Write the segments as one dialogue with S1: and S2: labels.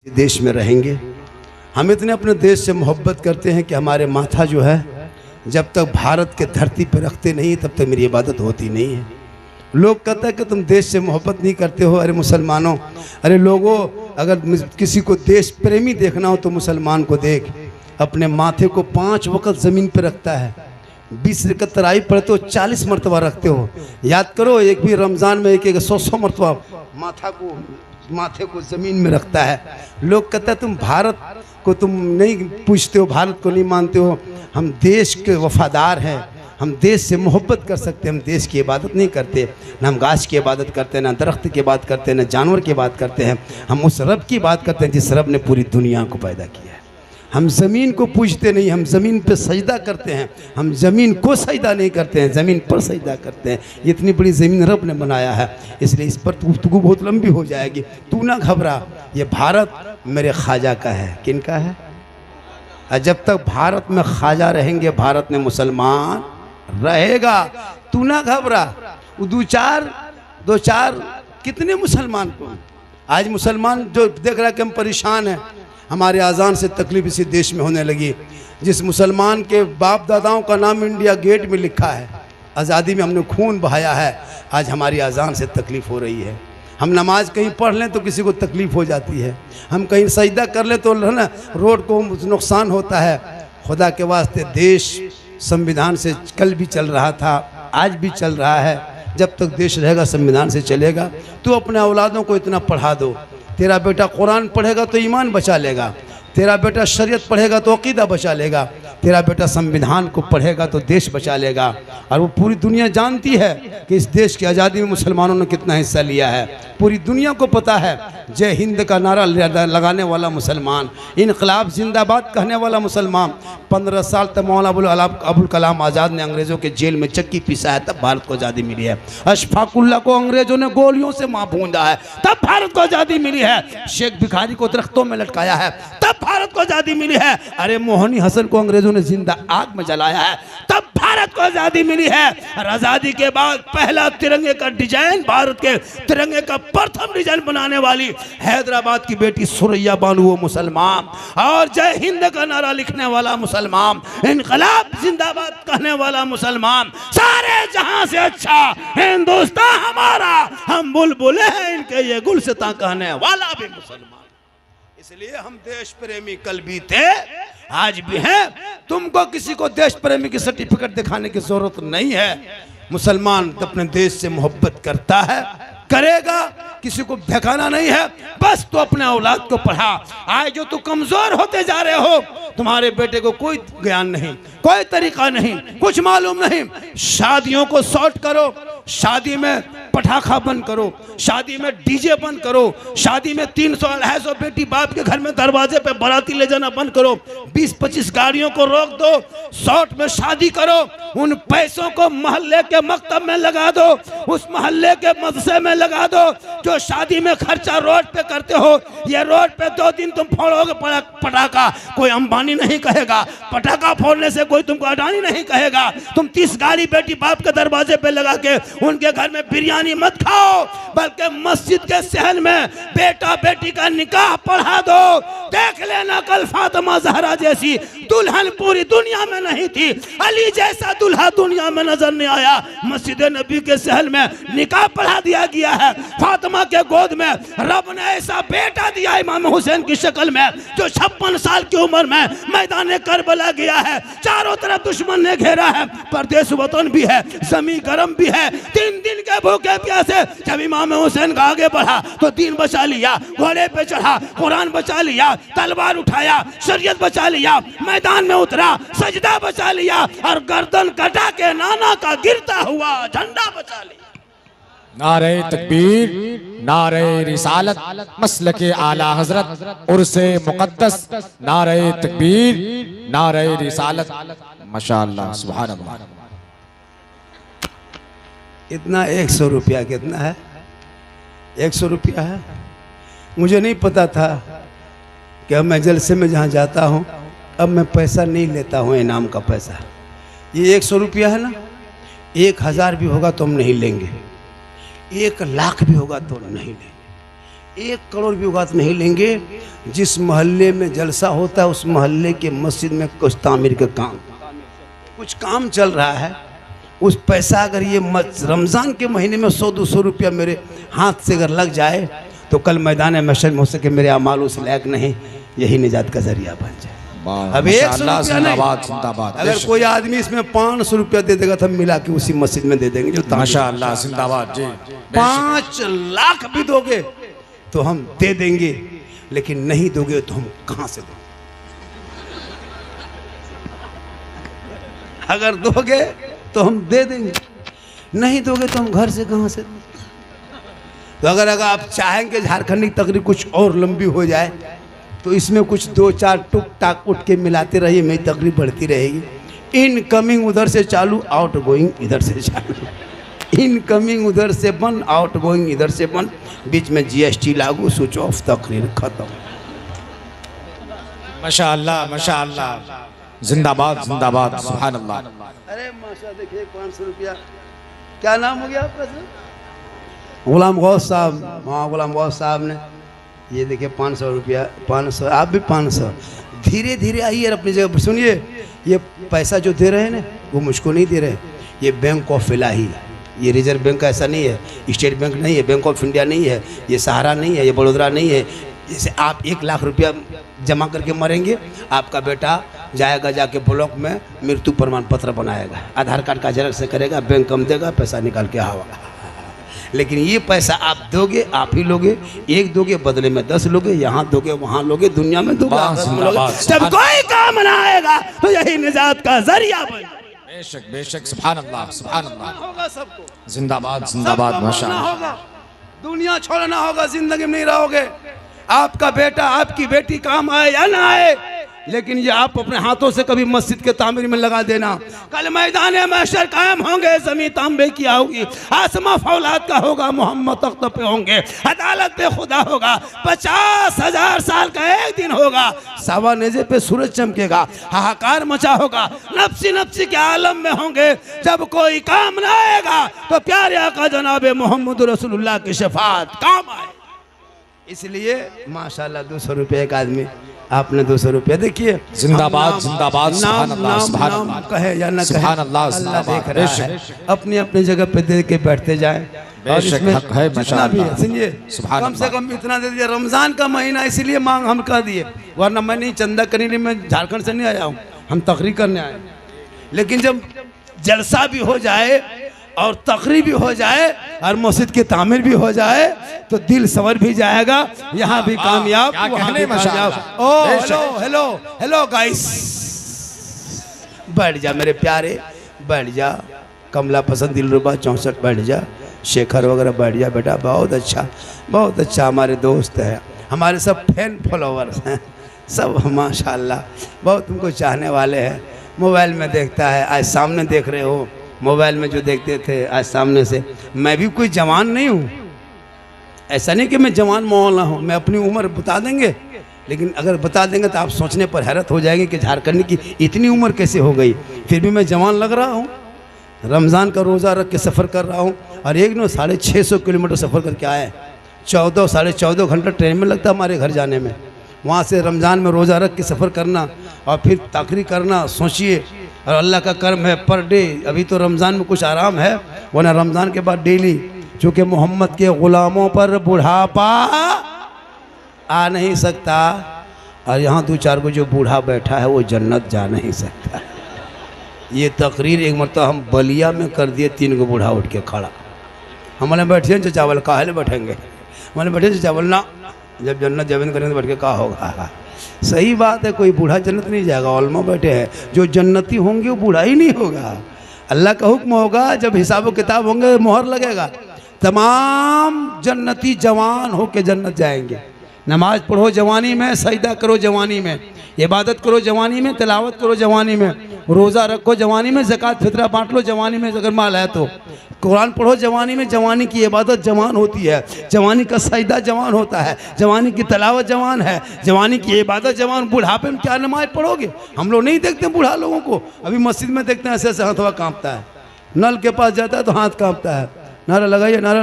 S1: देश में रहेंगे। हम इतने अपने देश से मोहब्बत करते हैं कि हमारे माथा जो है जब तक भारत के धरती पर रखते नहीं तब तक मेरी इबादत होती नहीं है। लोग कहते हैं कि तुम देश से मोहब्बत नहीं करते हो। अरे मुसलमानों, अरे लोगों, अगर किसी को देश प्रेमी देखना हो तो मुसलमान को देख। अपने माथे को 5 वक्त ज़मीन पर रखता है, 20 रकअत तरावी पढ़ते हो, 40 मरतबा रखते हो। याद करो, एक भी रमज़ान में एक 100 मरतबा माथे को ज़मीन में रखता है। लोग कहते हैं तुम भारत को तुम नहीं पूछते हो, भारत को नहीं मानते हो। हम देश के वफादार हैं, हम देश से मोहब्बत कर सकते हैं। हम देश की इबादत नहीं करते, ना हम गाछ की इबादत करते हैं, ना दरख्त की बात करते हैं, ना जानवर की बात करते हैं। हम उस रब की बात करते हैं जिस रब ने पूरी दुनिया को पैदा किया है। हम ज़मीन को पूजते नहीं, हम ज़मीन पे सजदा करते हैं। हम ज़मीन को सजदा नहीं करते हैं, ज़मीन पर सजदा करते हैं। इतनी बड़ी ज़मीन रब ने बनाया है, इसलिए इस पर गुफ्तगू बहुत लंबी हो जाएगी। तू ना घबरा, ये भारत मेरे ख्वाजा का है। किन का है? और जब तक भारत में ख्वाजा रहेंगे भारत में मुसलमान रहेगा। तू ना घबरा। दो चार कितने मुसलमान को आज मुसलमान जो देख रहा है कि हम परेशान हैं, हमारे अजान से तकलीफ इसी देश में होने लगी। जिस मुसलमान के बाप दादाओं का नाम इंडिया गेट में लिखा है, आज़ादी में हमने खून बहाया है, आज हमारी अजान से तकलीफ़ हो रही है। हम नमाज कहीं पढ़ लें तो किसी को तकलीफ़ हो जाती है, हम कहीं सजदा कर लें तो है ना रोड को नुकसान होता है। खुदा के वास्ते देश संविधान से कल भी चल रहा था, आज भी चल रहा है। जब तक देश रहेगा संविधान से चलेगा। तो अपने औलादों को इतना पढ़ा दो, तेरा बेटा कुरान पढ़ेगा तो ईमान बचा लेगा, तेरा बेटा शरीयत पढ़ेगा तो अकीदा बचा लेगा, तेरा बेटा संविधान को पढ़ेगा तो देश बचा लेगा। और वो पूरी दुनिया जानती है कि इस देश की आज़ादी में मुसलमानों ने कितना हिस्सा लिया है। पूरी दुनिया को पता है जय हिंद का नारा लगाने वाला मुसलमान, इनकलाब जिंदाबाद कहने वाला मुसलमान। 15 साल तक मौलाना अबुल कलाम आज़ाद ने अंग्रेज़ों के जेल में चक्की पीसा है, तब भारत को आज़ादी मिली है। अशफाकुल्ला को अंग्रेज़ों ने गोलियों से माँ भूंजा है, तब भारत को आज़ादी मिली है। शेख भिखारी को दरख्तों में लटकाया है, तब भारत को आज़ादी मिली है। अरे मोहनी हसन को अंग्रेज़ों ने जिंदा आग में जलाया है, तब भारत को आज़ादी मिली है। और आज़ादी के बाद पहला तिरंगे का डिजाइन, भारत के तिरंगे का प्रथम डिजाइन बनाने वाली हैदराबाद की बेटी सुरैया बानू वो मुसलमान, और जय हिंद का नारा लिखने वाला मुसलमान, इनकलाब जिंदाबाद कहने वाला मुसलमान। सारे जहां से अच्छा हिंदुस्तान हमारा, हम बुलबुले हैं इनके ये गुलसितां कहने वाला भी मुसलमान। इसलिए हम देश प्रेमी कल भी थे, आज भी हैं। तुमको किसी को देश प्रेमी की सर्टिफिकेट दिखाने की जरूरत नहीं है। मुसलमान अपने देश से मोहब्बत करता है, करेगा, किसी को बहकाना नहीं है। बस तो अपने औलाद को पढ़ा। आज जो तू कमजोर होते जा रहे हो, तुम्हारे बेटे को कोई ज्ञान नहीं, कोई तरीका नहीं, कुछ मालूम नहीं। शादियों को शॉर्ट करो, शादी में पटाखा बंद करो, शादी में डीजे बंद करो, शादी में 300-250 बेटी बाप के घर में दरवाजे पे बाराती ले जाना बंद करो, 20-25 गाड़ियों को रोक दो, शॉर्ट में शादी करो। उन पैसों को मोहल्ले के मकतब में लगा दो, उस मोहल्ले के मदरसे में लगा दो। जो शादी में खर्चा रोड पे करते हो, ये रोड पे 2 दिन तुम फोड़ोगे पटाखा, कोई अंबानी नहीं कहेगा। पटाखा फोड़ने से कोई तुमको अडानी नहीं कहेगा। तुम 30 गाड़ी बेटी बाप के दरवाजे पे लगा के उनके घर में बिरयानी मत खाओ, बल्कि मस्जिद के सहन में बेटा बेटी का निकाह पढ़ा दो। देख लेना, कल फातिमा ज़हरा जैसी दुल्हन पूरी दुनिया में नहीं थी, अली जैसा दुल्हा दुनिया में नजर नहीं आया। मस्जिद नबी के सहन में निकाह पढ़ा दिया गया है। फातिमा के गोद में रब ने ऐसा बेटा दिया इमाम हुसैन की शक्ल में, जो 56 साल की उम्र में मैदान करबला गया है। चारों तरफ दुश्मन ने घेरा है, परदेश वतन भी है, जमी गरम भी है। 3 दिन के भूखे प्यासे जब इमाम हुसैन का आगे बढ़ा तो दीन बचा लिया, घोड़े पे चढ़ा, कुरान बचा लिया, तलवार उठाया, शरीयत बचा लिया, मैदान में उतरा, सजदा बचा लिया, और गर्दन कटा के नाना का गिरता हुआ झंडा बचा लिया।
S2: नारे तकबीर, नारे रिसालत, मसलके आला हजरत, उर्से मुकद्दस, नारे तकबीर, नारे रिसालत, माशाअल्लाह, सुभान अल्लाह।
S1: इतना 100 रुपया कितना है? 100 रुपया है। मुझे नहीं पता था कि अब मैं जलसे में जहाँ जाता हूँ अब मैं पैसा नहीं लेता हूँ, इनाम का पैसा। ये 100 रुपया है ना, 1000 भी होगा तो हम नहीं लेंगे, 1 लाख भी होगा तो नहीं लेंगे। 1 करोड़ भी औकात नहीं लेंगे। जिस मोहल्ले में जलसा होता है उस मोहल्ले के मस्जिद में कुछ तामीर का काम, कुछ काम चल रहा है, उस पैसा अगर ये रमज़ान के महीने में 100-200 रुपया मेरे हाथ से अगर लग जाए तो कल मैदान महशर में हो सके मेरे अमाल उस लायक नहीं, यही निजात का जरिया बन जाए। अब 100 रुपया नहीं, अगर कोई आदमी इसमें 500 रुपया दे देगा तो हम मिला के उसी मस्जिद में दे देंगे। जो
S2: माशाअल्लाह जिंदाबाद जी।
S1: 5 लाख भी दोगे तो हम दे देंगे, लेकिन नहीं दोगे तो हम कहां से दोगे? अगर दोगे तो हम दे देंगे, नहीं दोगे तो हम घर से कहां से? तो अगर आप चाहेंगे झारखंड की तकरीर कुछ और लंबी हो जाए तो इसमें कुछ 2-4 टुक टाक उठ के मिलाते रहिए, मेरी तकरीर बढ़ती रहेगी। इनकमिंग उधर से चालू, आउट गोइंग इधर से चालू, इनकमिंग उधर से बंद, आउट गोइंग इधर से बंद, बीच में जीएसटी लागू, स्विच ऑफ, तकरीर खत्म।
S2: माशाअल्लाह माशाअल्लाह, जिंदाबाद जिंदाबाद, सुभान अल्लाह।
S1: अरे माशा, देखिए 500 रुपया। क्या नाम हो गया आपका सर? गुलाम गौस साहब। हाँ, गुलाम गौस साहब ने ये देखिए 500 रुपया, 500, आप भी 500। धीरे धीरे आइए अपनी जगह पर। सुनिए, ये पैसा जो दे रहे हैं ना वो मुझको नहीं दे रहे, ये बैंक ऑफ इलाही, ये रिजर्व बैंक ऐसा नहीं है, स्टेट बैंक नहीं है, बैंक ऑफ इंडिया नहीं है, ये सहारा नहीं है, ये बड़ोदरा नहीं है। जैसे आप 1 लाख रुपया जमा करके मरेंगे, आपका बेटा जाएगा, जाके ब्लॉक में मृत्यु प्रमाण पत्र बनाएगा, आधार कार्ड का जेरॉक्स से करेगा, बैंक कम देगा, पैसा निकाल के आएगा। लेकिन ये पैसा आप दोगे, आप ही लोगे, 1 दोगे बदले में 10 लोगे, यहाँ दोगे वहाँ लोगे, दुनिया में दोगे। जब कोई काम ना आएगा तो यही निजात का जरिया बन।
S2: बेशक बेशक, सुभान अल्लाह सुभान अल्लाह,
S1: होगा सबको,
S2: जिंदाबाद जिंदाबाद, माशाअल्लाह।
S1: होगा, दुनिया छोड़ना होगा, जिंदगी में नहीं रहोगे। आपका बेटा आपकी बेटी काम आए या ना आए, लेकिन ये आप अपने हाथों से कभी मस्जिद के तामीर में लगा देना। कल मैदान महशर कायम होंगे, जमीन तांबे की होगी, आसमां फौलाद का होगा, मोहम्मद तख्त पे होंगे, अदालत पे खुदा होगा, 50,000 साल का एक दिन होगा, सवा नेज़े पे सूरज चमकेगा, हाहाकार मचा होगा, नफ्सी नफ्सी के आलम में होंगे। जब कोई काम ना आएगा तो प्यारे आका जनाब मोहम्मद रसूलुल्लाह की शफाअत काम आए। इसलिए माशाल्लाह 200 रुपये एक आदमी, आपने 200 रुपया, देखिए
S2: जिंदाबाद जिंदाबाद, सुभान अल्लाह सुभान अल्लाह,
S1: कहे या ना कहे,
S2: सुभान अल्लाह,
S1: अल्लाह देख रहा है। अपनी अपनी जगह पे दे के बैठते जाए। और इसमें जितना भी है, सुनिए, कम से कम इतना दे दीजिए। रमजान का महीना इसलिए मांग हम कर दिए, वरना मैं नहीं चंदा करने, मैं झारखंड से नहीं आया हूँ, हम तकरीर करने आए। लेकिन जब जलसा भी हो जाए और तकरीर भी हो जाए और मस्जिद की तामीर भी हो जाए तो दिल संवर भी जाएगा, यहाँ भी कामयाब, वहाँ भी कामयाब। ओ हेलो हेलो हेलो गाइस, बैठ जा मेरे प्यारे, बैठ जा। कमला पसंद, दिलरुबा 64 बैठ जा, शेखर वगैरह बैठ जा बेटा, बहुत अच्छा बहुत अच्छा, हमारे दोस्त हैं, हमारे सब फैन फॉलोवर्स हैं सब, माशाल्लाह बहुत तुमको चाहने वाले हैं। मोबाइल में देखता है, आज सामने देख रहे हो, मोबाइल में जो देखते थे आज सामने से। मैं भी कोई जवान नहीं हूँ, ऐसा नहीं कि मैं जवान मौलाना हूँ, मैं अपनी उम्र बता देंगे, लेकिन अगर बता देंगे तो आप सोचने पर हैरत हो जाएंगे कि झारखंड की इतनी उम्र कैसे हो गई, फिर भी मैं जवान लग रहा हूँ। रमज़ान का रोज़ा रख के सफ़र कर रहा हूँ, और एक नो 650 किलोमीटर सफ़र करके आए, 14-14.5 घंटा ट्रेन में लगता हमारे घर जाने में, वहाँ से रमज़ान में रोज़ा रख के सफ़र करना और फिर तकरीर करना, सोचिए। और अल्लाह का कर्म है, पर डे, अभी तो रमज़ान में कुछ आराम है, वरना रमज़ान के बाद डेली, चूँकि मोहम्मद के ग़ुलामों पर बुढ़ापा आ नहीं सकता, और यहाँ 2-4 को जो बूढ़ा बैठा है वो जन्नत जा नहीं सकता। ये तकरीर एक मरतबा हम बलिया में कर दिए, 3 को बूढ़ा उठ के खड़ा, हमारे बैठिए न चावल काहे बैठेंगे, हमारे बैठे चावल ना, जब जन्नत जबन करेंगे तो बैठ के कहा होगा। सही बात है, कोई बूढ़ा जन्नत नहीं जाएगा, उलमा बैठे हैं, जो जन्नती होंगे वो बूढ़ा ही नहीं होगा। अल्लाह का हुक्म होगा, जब हिसाब किताब होंगे मोहर लगेगा, तमाम जन्नती जवान हो के जन्नत जाएंगे। नमाज पढ़ो जवानी में, सजदा करो जवानी में, इबादत करो जवानी में, तिलावत करो जवानी में, रोज़ा रखो जवानी में, ज़कात फितरा बांट लो जवानी में अगर माल है तो, कुरान पढ़ो जवानी में, जवानी की इबादत जवान होती है, जवानी का सजदा जवान होता है, जवानी की तिलावत जवान है, जवानी की इबादत जवान। बुढ़ापे में क्या नमाज पढ़ोगे? हम लोग नहीं देखते बूढ़ा लोगों को, अभी मस्जिद में देखते हैं ऐसे ऐसे हाथ कांपता है, नल के पास जाता है तो हाथ कांपता है। नारा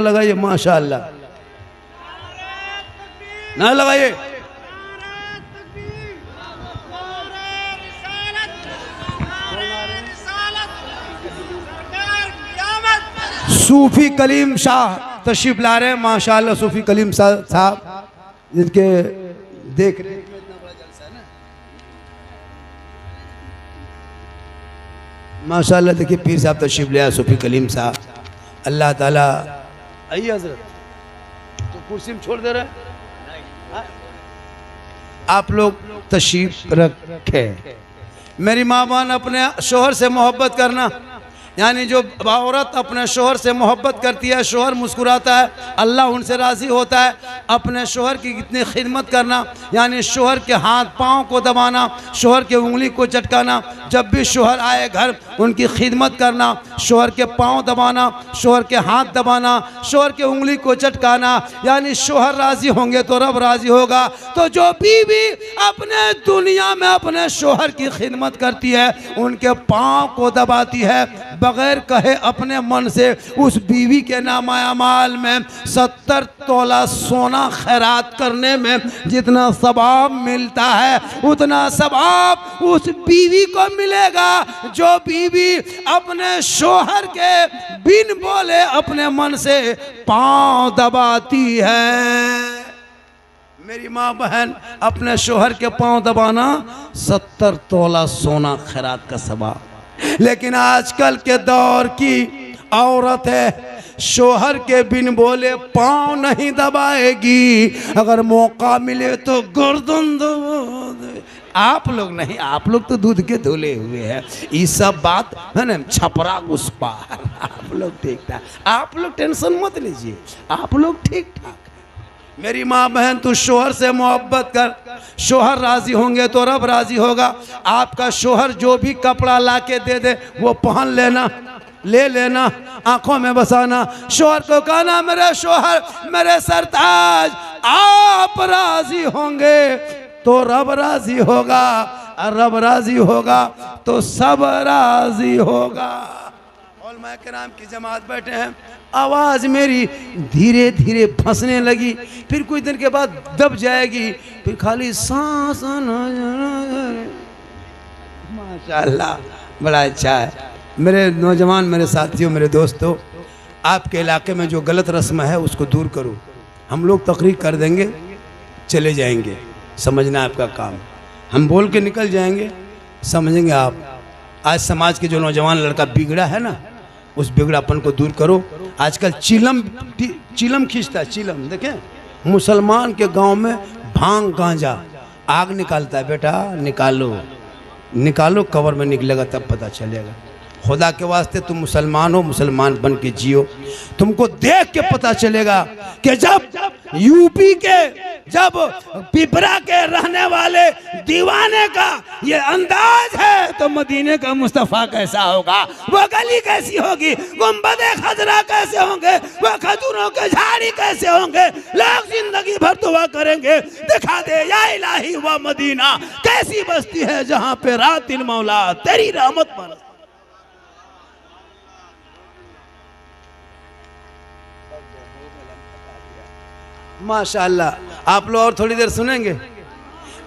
S1: लगाइए माशाअल्लाह। ना लगाइए। सूफी कलीम शाह तशरीफ ला रहे हैं माशाल्लाह। सूफी कलीम साहब जिनके देख रेख में इतना बड़ा जलसा है ना माशाल्लाह। देखिए पीर साहब तशरीफ ले आए, सूफी कलीम साहब। अल्लाह ताला। आइए हजरत, तो कुर्सी में छोड़ दे रहे हैं, आप लोग तशरीफ रखे। मेरी माँ बहन, अपने शोहर से मोहब्बत करना, यानी जो औरत अपने शोहर से मोहब्बत करती है, शोहर मुस्कुराता है, अल्लाह उनसे राज़ी होता है। अपने शोहर की कितनी खिदमत करना, यानी शोहर के हाथ पाँव को दबाना, शोहर के उंगली को चटकाना, जब भी शोहर आए घर उनकी खिदमत करना, शोहर के पाँव दबाना, शोहर के हाथ दबाना, शोहर के उंगली को चटकाना, यानी शोहर राज़ी होंगे तो रब राज़ी होगा। तो जो बीवी अपने दुनिया में अपने शोहर की खिदमत करती है, उनके पाँव को दबाती है, बगैर कहे अपने मन से, उस बीवी के नामा अमाल में 70 तोला सोना खैरात करने में जितना सवाब मिलता है, उतना सवाब उस बीवी को मिलेगा जो बीवी अपने शोहर के बिन बोले अपने मन से पांव दबाती है। मेरी माँ बहन, अपने शोहर के पांव दबाना 70 तोला सोना खैरात का सवाब। लेकिन आजकल के दौर की औरत है, शोहर के बिन बोले पाँव नहीं दबाएगी, अगर मौका मिले तो गर्दन दबा। आप लोग नहीं, आप लोग तो दूध के धुले हुए हैं, ये सब बात है ना, छपरा उस पार। आप लोग ठीक ठाक, आप लोग टेंशन मत लीजिए, आप लोग ठीक ठाक। मेरी माँ बहन, तू शोहर से मोहब्बत कर, शोहर राजी होंगे तो रब राजी होगा। आपका शोहर जो भी कपड़ा ला के दे दे वो पहन लेना, ले लेना, आंखों में बसाना। शोहर को कहना, मेरे शोहर, मेरे सरताज, आप राजी होंगे तो रब राजी होगा, और रब राजी होगा तो सब राजी होगा। उलमा किराम की जमात बैठे हैं, आवाज़ मेरी धीरे धीरे फंसने लगी, फिर कुछ दिन के बाद दब जाएगी, फिर खाली सांस आना। माशाअल्लाह, बड़ा अच्छा है। मेरे नौजवान, मेरे साथियों, मेरे दोस्तों, आपके इलाके में जो गलत रस्म है उसको दूर करो। हम लोग तकरीर कर देंगे, चले जाएंगे, समझना आपका काम। हम बोल के निकल जाएंगे, समझेंगे आप। आज समाज के जो नौजवान लड़का बिगड़ा है ना, उस बिगड़ापन को दूर करो। आजकल चिलम खींचता है, चिलम देखें, मुसलमान के गांव में भांग गांजा आग निकालता है। बेटा निकालो, निकालो, कवर में निकलेगा तब पता चलेगा। खुदा के वास्ते तुम मुसलमान हो, मुसलमान बन के जियो। तुमको देख के पता चलेगा कि जब यूपी के, जब पिपरा के रहने वाले दीवाने का ये अंदाज है तो मदीने का मुस्तफ़ा कैसा होगा, वो गली कैसी होगी, गुंबदे खजरा कैसे होंगे, वो खजूरों के झाड़ी कैसे होंगे। लोग जिंदगी भर दुआ करेंगे, दिखा दे या इलाही वो मदीना कैसी बस्ती है जहाँ पे रात दिन मौला तेरी रहमत बरस। माशाअल्लाह। आप लोग और थोड़ी देर सुनेंगे?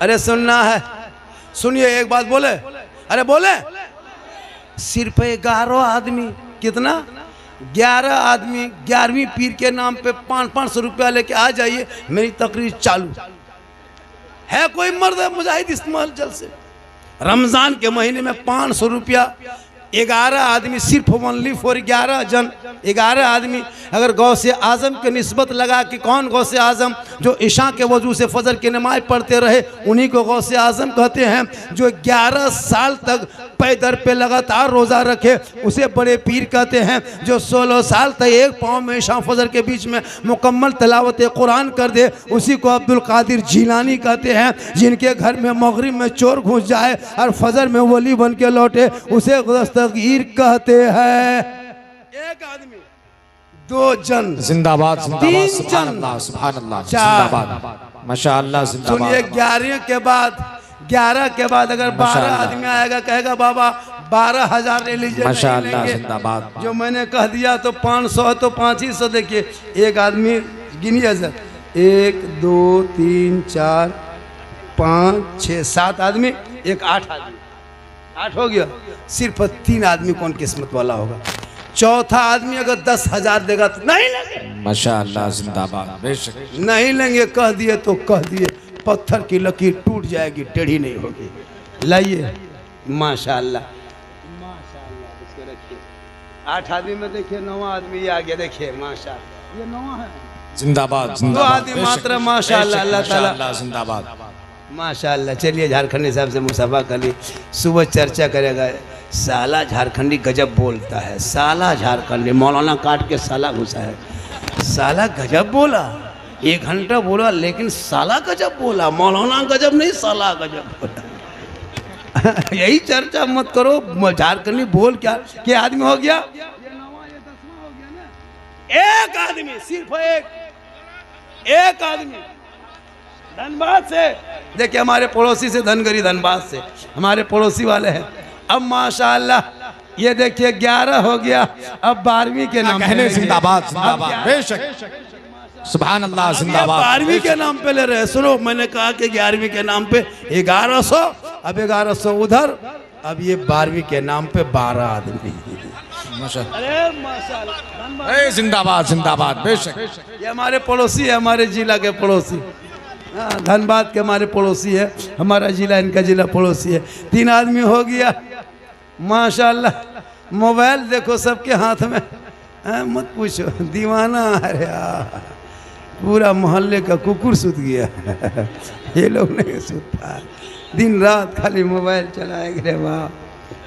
S1: अरे सुनना है, सुनिए। एक बात बोले, अरे बोले। सिर्फ 11 आदमी, कितना? 11 आदमी 11वीं पीर के नाम पे 500 रुपया लेके आ जाइए, मेरी तकरीर चालू है। कोई मर्द मुजाहिद इस्तेमाल जल से रमजान के महीने में 500 रुपया 11 आदमी, सिर्फ ओनली फॉर 11 जन, 11 आदमी। अगर गौसे आजम के निस्बत लगा कि कौन गौसे आजम? जो ईशा के वजू से फजर की नमाज पढ़ते रहे, उन्हीं को गौसे आजम कहते हैं। जो 11 साल तक पैदर पे लगातार रोज़ा रखे, उसे बड़े पीर कहते हैं। जो 16 साल तक एक पाँव में ईशा फजर के बीच में मुकम्मल तिलावत कुरान कर दे, उसी को अब्दुल कादिर जीलानी कहते हैं। जिनके घर में मगरिब में चोर घुस जाए और फजर में वली बन के लौटे, उसे दस्तगीर कहते हैं। एक आदमी, 2 जन,
S2: जिंदाबाद,
S1: 3
S2: सुभान
S1: जन,
S2: अल्लाह, सुभान अल्लाह, जिंदाबाद, माशाअल्लाह, जिंदाबाद।
S1: सुनिए, 11 के बाद अगर 12 आदमी आएगा, कहेगा बाबा 12,000 ले लीजिए,
S2: माशाअल्लाह, जिंदाबाद।
S1: जो मैंने कह दिया तो 500 तो 500। देखिए एक आदमी गिनिए सर, 1 2 3 4 5 6 7 आदमी, एक 8 आदमी, 8 हो गया। सिर्फ 3 आदमी कौन किस्मत वाला होगा? चौथा आदमी अगर 10,000 देगा तो नहीं लेंगे,
S2: माशाअल्लाह जिंदाबाद, बेशक
S1: नहीं लेंगे। कह दिए तो कह दिए, पत्थर की लकीर टूट जाएगी, टेढ़ी नहीं होगी। लाइए माशाअल्लाह, माशाअल्लाह। इसको रखिए। 8 आदमी में देखिए 9वां आदमी ये आ गया, देखिए माशाअल्लाह, ये 9वां है।
S2: जिंदाबाद
S1: 2
S2: जिंदाबाद,
S1: आदमी मात्र माशाअल्लाह, अल्लाह ताला
S2: जिंदाबाद।
S1: माशाअल्लाह। चलिए झारखंडी साहब से मुसाफा कर ली, सुबह चर्चा करेगा। साला झारखंडी गजब बोलता है, साला झारखंडी, मौलाना काट के साला घुसा है। साला गजब बोला, 1 घंटा बोला, लेकिन साला गजब बोला, मौलाना गजब नहीं, साला गजब बोला। यही चर्चा मत करो, झारखंडी बोल क्या आदमी हो गया? एक आदमी, सिर्फ एक आदमी धनबाद से। देखिए हमारे पड़ोसी से, धनगरी धनबाद से हमारे पड़ोसी वाले हैं। अब माशाअल्लाह ये देखिए 11 हो गया, अब 12वीं के नाम
S2: कहने जिंदाबाद जिंदाबाद, बेशक सुभान अल्लाह जिंदाबाद।
S1: 12वीं के नाम पे ले रहे। सुनो, मैंने कहा कि 11वीं के नाम पे 1100, अब 1100 उधर, अब ये 12वीं के नाम पे 12 आदमी। अरे माशाअल्लाह,
S2: जिंदाबाद जिंदाबाद, बेशक।
S1: ये हमारे पड़ोसी है, हमारे जिला के पड़ोसी, धनबाद के हमारे पड़ोसी है, हमारा जिला इनका जिला पड़ोसी है। 3 आदमी हो गया माशाअल्लाह। मोबाइल देखो सबके हाथ में, मत पूछो, दीवाना। अरे यार, पूरा मोहल्ले का कुकुर सूत गया। ये लोग नहीं सूता, दिन रात खाली मोबाइल चलाएंगे। रे वाह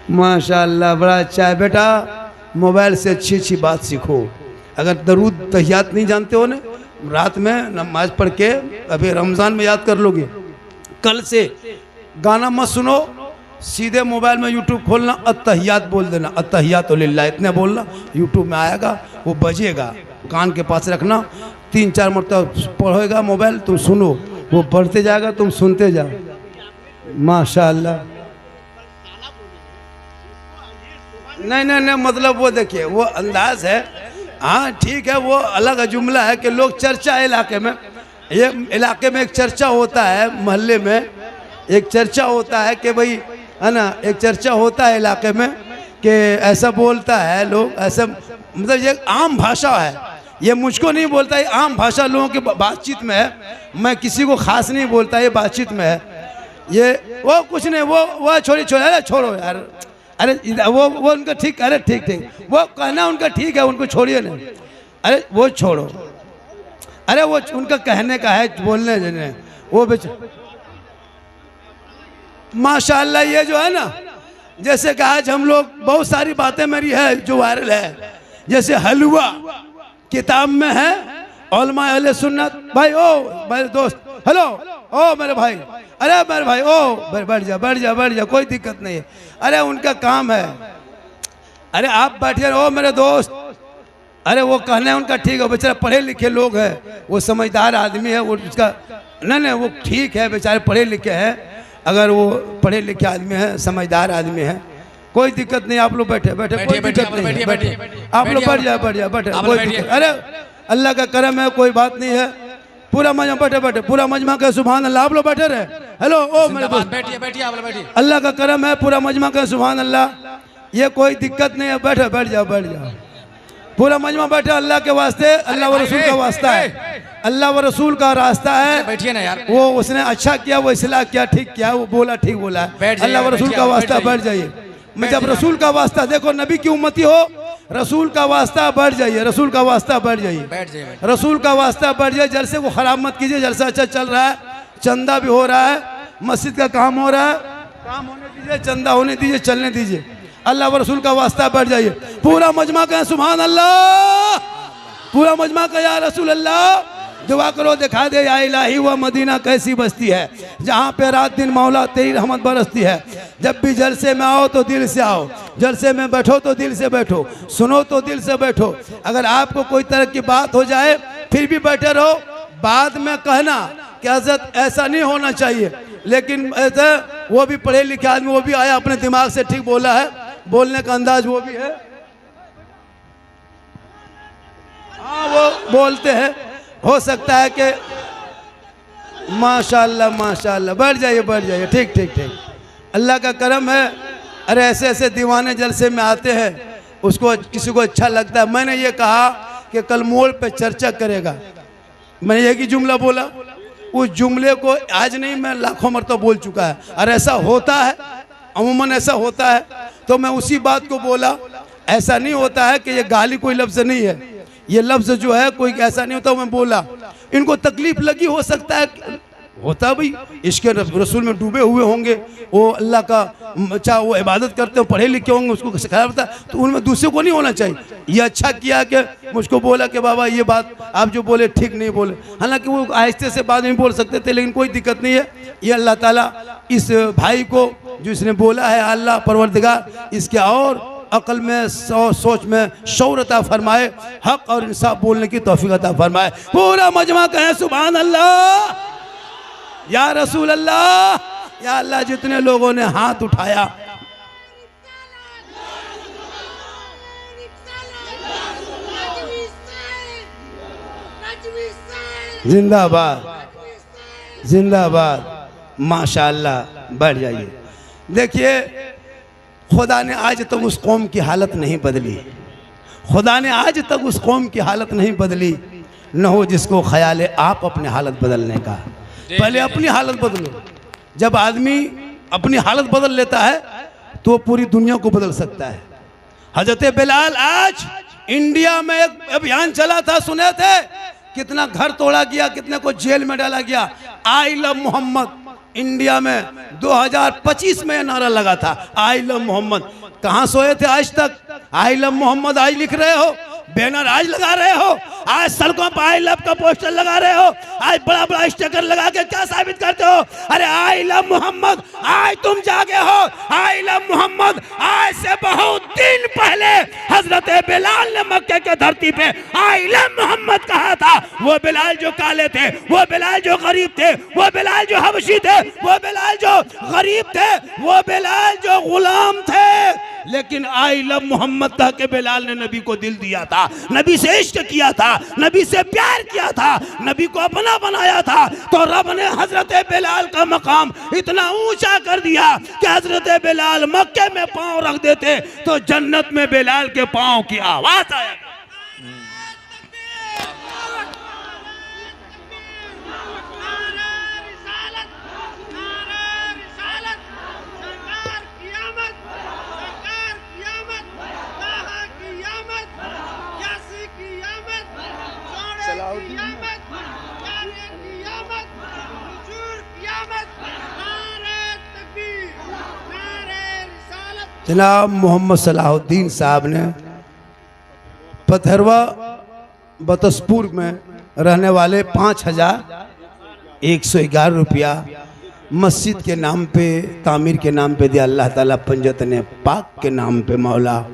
S1: माशाअल्लाह, बड़ा अच्छा है बेटा। मोबाइल से अच्छी अच्छी बात सीखो। अगर दरूद तहियात नहीं जानते हो ना, रात में नमाज पढ़ के, अभी रमज़ान में याद कर लोगे, कल से गाना मत सुनो, सीधे मोबाइल में यूट्यूब खोलना, अत्तहियात बोल देना, अत्तहियात लिल्लाह इतने बोलना, यूट्यूब में आएगा, वो बजेगा, कान के पास रखना, 3-4 मरतबा पढ़ेगा मोबाइल, तुम सुनो, वो बढ़ते जाएगा, तुम सुनते जाओ। माशाअल्लाह। नहीं, मतलब वो देखिए, वो अंदाज है। हाँ ठीक है, वो अलग जुमला है कि लोग चर्चा इलाके में, ये इलाके में एक चर्चा होता है, मोहल्ले में एक चर्चा होता है कि भाई, है ना, एक चर्चा होता है इलाके में कि ऐसा बोलता है लोग, ऐसा, मतलब ये आम भाषा है, ये मुझको नहीं बोलता, ये आम भाषा लोगों की बातचीत में है। मैं किसी को खास नहीं बोलता, ये बातचीत में है। ये वो कुछ नहीं, वो अरे छोड़ो यार, अरे वो उनका ठीक, अरे ठीक, वो कहना उनका ठीक है, उनको छोड़िए नहीं, अरे वो छोड़ो, अरे वो उनका कहने का है, बोलने देने, वो बेच। माशाअल्लाह ये जो है ना, जैसे कि आज हम लोग, बहुत सारी बातें मेरी है जो वायरल है, जैसे हलवा किताब में है, उलमा अहले सुन्नत, भाई ओ मेरे दोस्त, हेलो ओ मेरे भाई, अरे मेरे भाई ओ बैठ जा, कोई दिक्कत नहीं है, अरे उनका काम है, अरे आप बैठिए, ओ मेरे दोस्त, अरे वो कहने उनका ठीक है, बेचारे पढ़े लिखे लोग हैं, वो समझदार आदमी है, वो उसका नहीं वो ठीक है, बेचारे पढ़े लिखे हैं, अगर वो पढ़े लिखे आदमी है, समझदार आदमी है, कोई दिक्कत नहीं, आप लोग बैठे, कोई दिक्कत नहीं, बैठे आप लोग, बैठ जाए बैठे, कोई दिक्कत, अरे अल्लाह का करम है, कोई बात नहीं है, पूरा मजमा बैठे, पूरा मजमा का सुभान अल्लाह, आप लोग बैठे रहे, हेलो ओ मेरे दोस्त, बैठिए, अल्लाह का करम है, पूरा मजमा का सुभान अल्लाह, ये कोई दिक्कत नहीं है, बैठ जाओ, पूरा मजमा बैठे, अल्लाह के वास्ते, अल्लाह व रसूल का वास्ता है, अल्लाह व रसूल का रास्ता है, बैठिए ना यार, वो उसने अच्छा किया, वो इस्लाह किया, ठीक किया, वो बोला ठीक बोला, अल्लाह व रसूल का वास्ता, बैठ जाइए। मैं जब रसूल का वास्ता, देखो नबी की उम्मती हो, रसूल का वास्ता बैठ जाइए, रसूल का वास्ता बैठ जाइए, रसूल का वास्ता बैठ जाइए, जलसे को खराब मत कीजिए, जलसा अच्छा चल रहा है, चंदा भी हो रहा है, मस्जिद का काम हो रहा है, काम होने दीजिए, चंदा होने दीजिए, चलने दीजिए, अल्लाह व रसूल का वास्ता बैठ जाइए, पूरा मजमा का सुभान अल्लाह, पूरा मजमा का या रसूल अल्लाह, दुआ करो दिखा दे या इलाही व मदीना कैसी बस्ती है, जहाँ पे रात दिन मौला तेरी रहमत बरसती है, जब भी जलसे में आओ तो दिल से आओ, जलसे में बैठो तो दिल से बैठो, सुनो तो दिल से बैठो, अगर आपको कोई तरह की बात हो जाए फिर भी बैठे रहो, बाद में कहना कि हज़रत ऐसा नहीं होना चाहिए, लेकिन ऐसा वो भी पढ़े लिखे आदमी, वो भी आया अपने दिमाग से ठीक बोला है, बोलने का अंदाज वो भी है, हाँ वो बोलते हैं, हो सकता है कि माशाल्लाह माशाल्लाह, बढ़ जाइए, ठीक ठीक ठीक, अल्लाह का करम है। अरे ऐसे ऐसे दीवाने जलसे में आते हैं, उसको किसी को अच्छा लगता है। मैंने ये कहा कि कल मोड़ पे चर्चा करेगा, मैंने एक ही जुमला बोला, उस जुमले को आज नहीं मैं लाखों मरतबा बोल चुका है। और ऐसा होता है, अमूमन ऐसा होता है, तो मैं उसी बात को बोला। ऐसा नहीं होता है कि ये गाली कोई लफ्ज़ नहीं है, ये लफ्ज़ जो है कोई ऐसा नहीं होता। मैं बोला इनको तकलीफ लगी, हो सकता है, होता भाई, इश्क रसूल में डूबे हुए होंगे, वो अल्लाह का चाहे वो इबादत करते हो, पढ़े लिखे होंगे, उसको सिखाया पड़ता, तो उनमें दूसरे को नहीं होना चाहिए। ये अच्छा किया कि मुझको बोला कि बाबा ये बात आप जो बोले ठीक नहीं बोले, हालांकि वो आहिस्ते से बात नहीं बोल सकते थे, लेकिन कोई दिक्कत नहीं है। ये अल्लाह ताला इस भाई को जो इसने बोला है, अल्लाह परवरदिगार इसके और अकल में सोच में शौर अता फरमाए, हक और इंसाफ बोलने की तौफीक अता फरमाए। पूरा मजमा कहे सुभान अल्लाह, या रसूल अल्लाह, या अल्लाह। जितने लोगों ने हाथ उठाया, जिंदाबाद जिंदाबाद, माशाअल्लाह, बढ़ जाइए। देखिए खुदा ने आज तक उस कौम की हालत नहीं बदली, खुदा ने आज तक उस कौम की हालत नहीं बदली। न हो जिसको ख्याल है आप अपनी हालत बदलने का, पहले अपनी हालत बदलो। जब आदमी अपनी हालत बदल लेता है तो पूरी दुनिया को बदल सकता है। हजरत बिलाल, आज इंडिया में एक अभियान चला था, सुने थे, कितना घर तोड़ा गया, कितने को जेल में डाला गया। आई लव मोहम्मद, इंडिया में 2025 में नारा लगा था, आई लव मोहम्मद। कहाँ सोए थे आज तक? आई लव मोहम्मद आज लिख रहे हो, बैनर आज लगा रहे हो, आज सड़कों पर आई लव का पोस्टर लगा रहे हो, आज बड़ा बड़ा स्टिकर लगा के क्या साबित करते हो? अरे आई लव मोहम्मद, आज तुम जागे हो। आई लव मोहम्मद आज से बहुत दिन पहले हजरत बिलाल ने मक्के के धरती पे आई लव मोहम्मद कहा था। वो बिलाल जो काले थे, वो बिलाल जो गरीब थे, वो बिलाल जो हबशी थे, वो बिलाल जो गरीब थे, वो बिलाल जो गुलाम थे, लेकिन आई लव मोहम्मद था कि बिलाल ने नबी को दिल दिया था, नबी से इश्क किया था, नबी से प्यार किया था, नबी को अपना बनाया था। तो रब ने हजरत बिलाल का मकाम इतना ऊंचा कर दिया कि हजरत बिलाल मक्के में पांव रख देते तो जन्नत में बिलाल के पांव की आवाज आया। जनाब मोहम्मद सलाहुद्दीन साहब ने पथरवा बतसपुर में रहने वाले 5111 रुपया मस्जिद के नाम पे, तामीर के नाम पे दिया। अल्लाह ताला पंजतने पाक के नाम पे मौला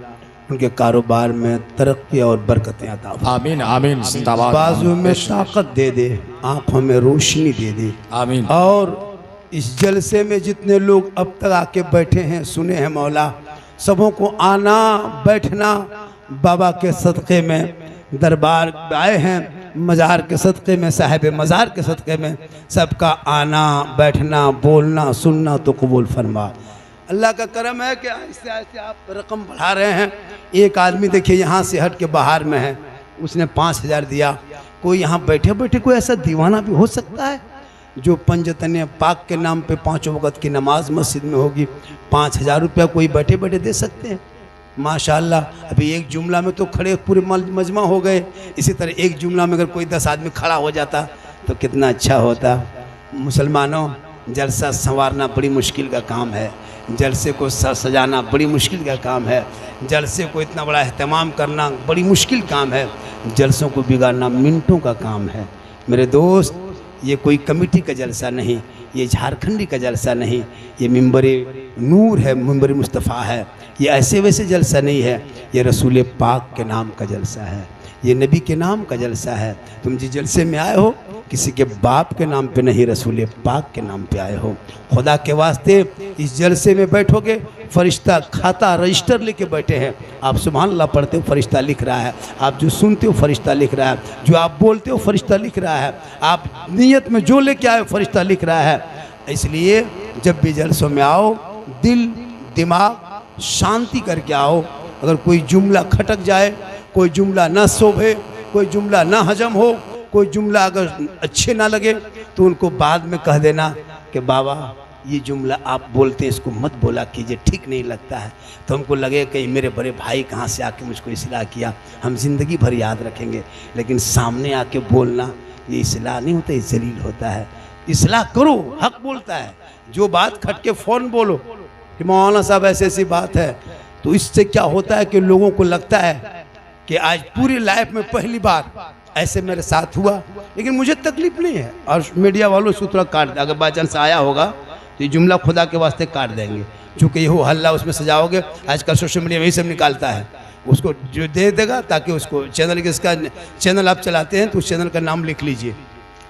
S1: उनके कारोबार में तरक्की और बरकतें अता फरमा।
S2: आमीन आमीन, जिंदाबाद।
S1: बाजू में ताकत दे दे, आंखों में रोशनी दे दे,
S2: आमीन।
S1: और इस जलसे में जितने लोग अब तक आके बैठे हैं, सुने हैं मौला, सबों को आना बैठना, बाबा के सदक़े में दरबार आए हैं, मज़ार के सदक़े में, साहिब मज़ार के सदक़े में, सबका आना बैठना बोलना सुनना तो कबूल फरमा। अल्लाह का करम है कि आहिस्ते आहिस्ते आप रकम बढ़ा रहे हैं। एक आदमी देखिए यहाँ से हट के बाहर में है, उसने 5000 दिया। कोई यहाँ बैठे बैठे कोई ऐसा दीवाना भी हो सकता है जो पंजतने पाक के नाम पे 5 वक़्त की नमाज मस्जिद में होगी, 5000 रुपया कोई बैठे बैठे दे सकते हैं? माशाअल्लाह। अभी एक जुमला में तो खड़े पूरे मजमा हो गए, इसी तरह एक जुमला में अगर कोई 10 आदमी खड़ा हो जाता तो कितना अच्छा होता। मुसलमानों, जलसा संवारना बड़ी मुश्किल का काम है, जलसे को सजाना बड़ी मुश्किल का काम है, जलसे को इतना बड़ा अहतमाम करना बड़ी मुश्किल काम है, जलसों को बिगाड़ना मिनटों का काम है। मेरे दोस्त, ये कोई कमेटी का जलसा नहीं, ये झारखंडी का जलसा नहीं, ये मिंबर नूर है, मिंबर मुस्तफ़ा है। ये ऐसे वैसे जलसा नहीं है, ये रसूल पाक के नाम का जलसा है, ये नबी के नाम का जलसा है। तुम जिस जलसे में आए हो किसी के बाप के नाम पे नहीं, रसूल पाक के नाम पे आए हो। खुदा के वास्ते इस जलसे में बैठोगे, फरिश्ता खाता रजिस्टर लेके बैठे हैं, आप सुभान अल्लाह पढ़ते हो फरिश्ता लिख रहा है, आप जो सुनते हो फरिश्ता लिख रहा है, जो आप बोलते हो फरिश्ता लिख रहा है, आप नीयत में जो लेके आए फरिश्ता लिख रहा है। इसलिए जब भी जलसों में आओ दिल दिमाग शांति करके आओ। अगर कोई जुमला खटक जाए, कोई जुमला ना शोभे, कोई जुमला ना हजम हो, कोई जुमला अगर अच्छे ना लगे तो उनको बाद में कह देना कि बाबा ये जुमला आप बोलते हैं इसको मत बोला कीजिए, ठीक नहीं लगता है। तो हमको लगे कि मेरे बड़े भाई कहाँ से आके मुझको इस्लाह किया, हम ज़िंदगी भर याद रखेंगे। लेकिन सामने आके बोलना ये इस्लाह नहीं होता, ये जलील होता है। इस्लाह करो, हक बोलता है। जो बात खटके फ़ौरन बोलो कि मौलाना साहब ऐसी ऐसी बात है, तो इससे क्या होता है कि लोगों को लगता है कि आज पूरी लाइफ में पहली बार ऐसे मेरे साथ हुआ, लेकिन मुझे तकलीफ नहीं है। और मीडिया वालों से थोड़ा काट दे, अगर बाई चांस आया होगा तो ये जुमला खुदा के वास्ते काट देंगे, चूँकि ये हो हल्ला उसमें सजाओगे। आजकल सोशल मीडिया यही सब निकालता है, उसको जो दे देगा ताकि उसको चैनल किसका चैनल आप चलाते हैं तो उस चैनल का नाम लिख लीजिए।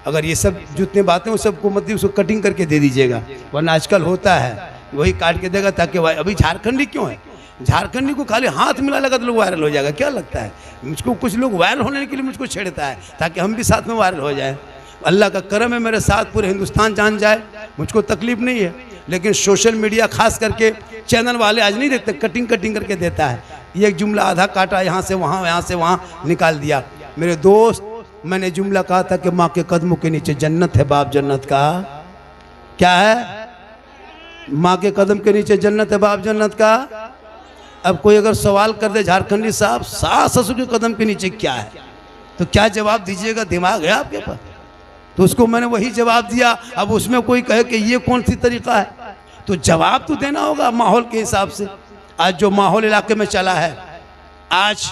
S1: अगर ये सब जितने बातें वो सबको मतलब उसको कटिंग करके दे दीजिएगा, वरना आजकल होता है वही काट के देगा ताकि अभी झारखंडी क्यों है, झारखंडी को खाली हाथ मिला लगा तो लोग वायरल हो जाएगा। क्या लगता है मुझको, कुछ लोग वायरल होने के लिए मुझको छेड़ता है ताकि हम भी साथ में वायरल हो जाए। अल्लाह का करम है मेरे साथ पूरे हिंदुस्तान जान जाए, मुझको तकलीफ नहीं है। लेकिन सोशल मीडिया खास करके चैनल वाले आज नहीं देखते, कटिंग करके देता है। ये एक जुमला आधा काटा, यहाँ से वहाँ यहाँ से वहाँ निकाल दिया। मेरे दोस्त, मैंने जुमला कहा था कि माँ के कदमों के नीचे जन्नत है, बाप जन्नत का क्या है, माँ के कदम के नीचे जन्नत है, बाप जन्नत का। अब कोई अगर सवाल कर दे झारखंडी साहब सास ससुर के कदम के नीचे क्या है, तो क्या जवाब दीजिएगा? दिमाग है आपके पास? तो उसको मैंने वही जवाब दिया। अब उसमें कोई कहे कि ये कौन सी तरीका है, तो जवाब तो देना होगा माहौल के हिसाब से। आज जो माहौल इलाके में चला है, आज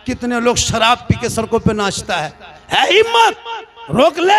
S1: कितने लोग शराब पी के सड़कों पे नाचता है हिम्मत रोक ले।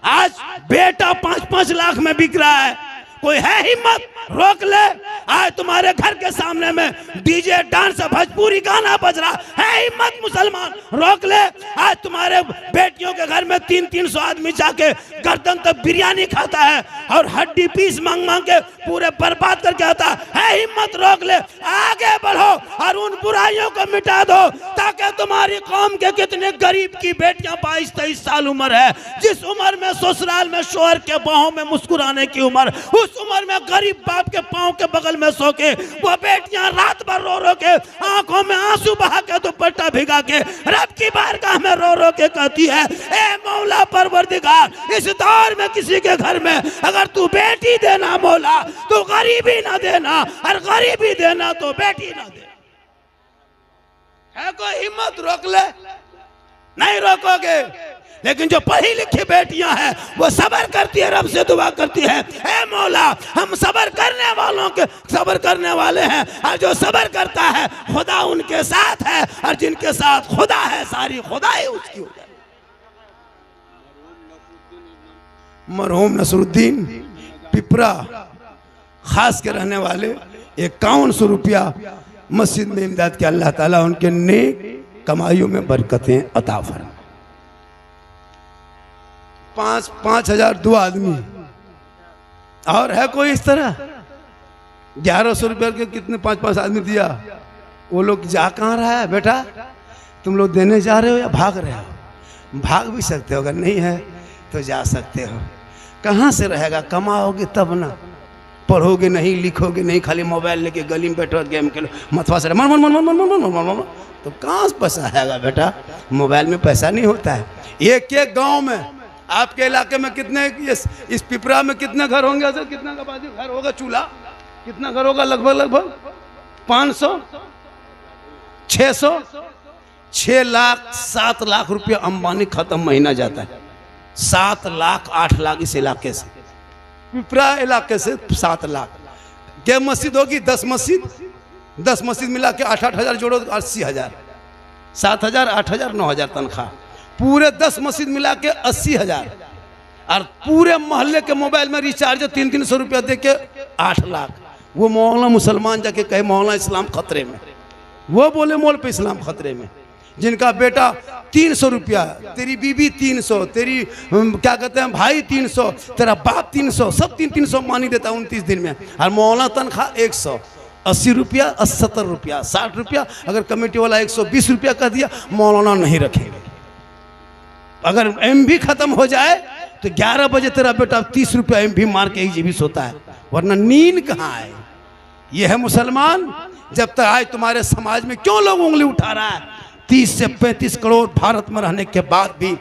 S1: आज बेटा 5-5 लाख में बिक रहा है, कोई है हिम्मत रोक ले। आज तुम्हारे घर के सामने में डीजे डांस भोजपुरी गाना बज रहा है, हिम्मत मुसलमान रोक ले। आज तुम्हारे बेटियों के घर में 300-300 आदमी जाके गर्दन तक बिरयानी खाता है और हड्डी पीस मांग के पूरे बर्बाद करके आता है, हिम्मत रोक ले। आगे बढ़ो और उन बुराइयों को मिटा दो, ताकि तुम्हारी कौम के कितने गरीब की बेटियां 22-23 साल उम्र है, जिस उम्र में ससुराल में शोहर के बाहों में मुस्कुराने की उम्र, उस उम्र में गरीब बाप के पांव के बगल में सो के वो बेटियां रात भर रो के आंखों में आंसू बहा के दुपट्टा भिगा के रब की बारगाह में रो के कहती है, ए मौला परवरदिगार, इस दौर में किसी के घर में अगर तू बेटी देना मौला तो गरीबी ना देना, और गरीबी देना तो बेटी ना दे। है कोई हिम्मत रोक ले? नहीं रोकोगे। लेकिन जो पढ़ी लिखी बेटियां हैं वो सबर करती है, रब से दुआ करती है, ए मौला हम सबर करने वालों के सबर करने वाले हैं, और जो सबर करता है खुदा उनके साथ है, और जिनके साथ खुदा है सारी खुदाई उसकी हो जाए। मरहूम नसरुद्दीन पिपरा खास के रहने वाले 5100 रुपया मस्जिद में इमदाद के अल्लाह ताला उनके नेक कमाइयों में बरकतें अता फरमाए। 5,000 2 आदमी, और है कोई इस तरह? 1100 रुपये के कितने 5-5 आदमी दिया। वो लोग जा कहाँ रहा है बेटा? तुम लोग देने जा रहे हो या भाग रहे हो? भाग भी सकते हो, अगर नहीं है तो जा सकते हो। कहाँ से रहेगा? कमाओगे तब ना, पढ़ोगे नहीं, लिखोगे नहीं, खाली मोबाइल लेके गली में बैठो गेम खेलो, मथवा से मन मन मन मन मन मन मन मन, तो कहाँ से पैसा आएगा बेटा? मोबाइल में पैसा नहीं होता है। एक एक गाँव में, आपके इलाके में कितने, इस पिपरा में कितने घर होंगे? सर कितना घर होगा? चूल्हा कितना घर होगा? लगभग 500 600 6 लाख 7 लाख रुपया अंबानी खत्म महीना जाता है। 7 लाख 8 लाख इस इलाके से, पिपरा इलाके से 7 लाख। क्या मस्जिद होगी? 10 मस्जिद मिला के 8-8 हज़ार जोड़ो, 80,000, 7,000 8,000 9,000 तनख्वाह। पूरे 10 मस्जिद मिला के 80,000, और पूरे मोहल्ले के मोबाइल में रिचार्ज 300-300 रुपया दे के 8 लाख। वो मौलाना मुसलमान जाके कहे मौलाना इस्लाम खतरे में, वो बोले मौल पे इस्लाम खतरे में। जिनका बेटा 300 रुपया, तेरी बीबी 300, तेरी क्या कहते हैं भाई 300, तेरा बाप 300, सब 300 मानी देता 29 दिन में, और मौलाना तनख्वाह 100। 80 रुपया, 70 रुपया, 60 रुपया। अगर कमेटी वाला 120 रुपया कर दिया, मौलाना नहीं रखेंगे। अगर MB खत्म हो जाए तो 11 बजे तेरा बेटा 30 रुपया MB मार के ही सोता है, वरना नींद कहाँ है। ये है मुसलमान। जब तक आज तुम्हारे समाज में क्यों लोग उंगली उठा रहा है? 30 से 35 करोड़ भारत में रहने के बाद भी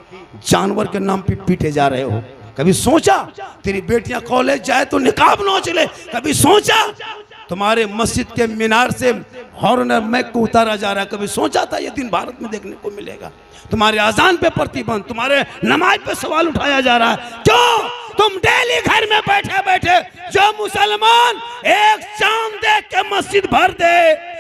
S1: जानवर के नाम पे पीटे जा रहे हो। कभी सोचा तेरी बेटियां कॉलेज जाए तो निकाब नोच ले? कभी सोचा तुम्हारे मस्जिद के मीनार से हॉर्नर मैक को उतारा जा रहा है? कभी सोचा था ये दिन भारत में देखने को मिलेगा? तुम्हारे अजान पे प्रतिबंध, तुम्हारे नमाज पे सवाल उठाया जा रहा है। क्यों? तुम डेली घर में बैठे बैठे जो मुसलमान एक चांद देख के मस्जिद भर दे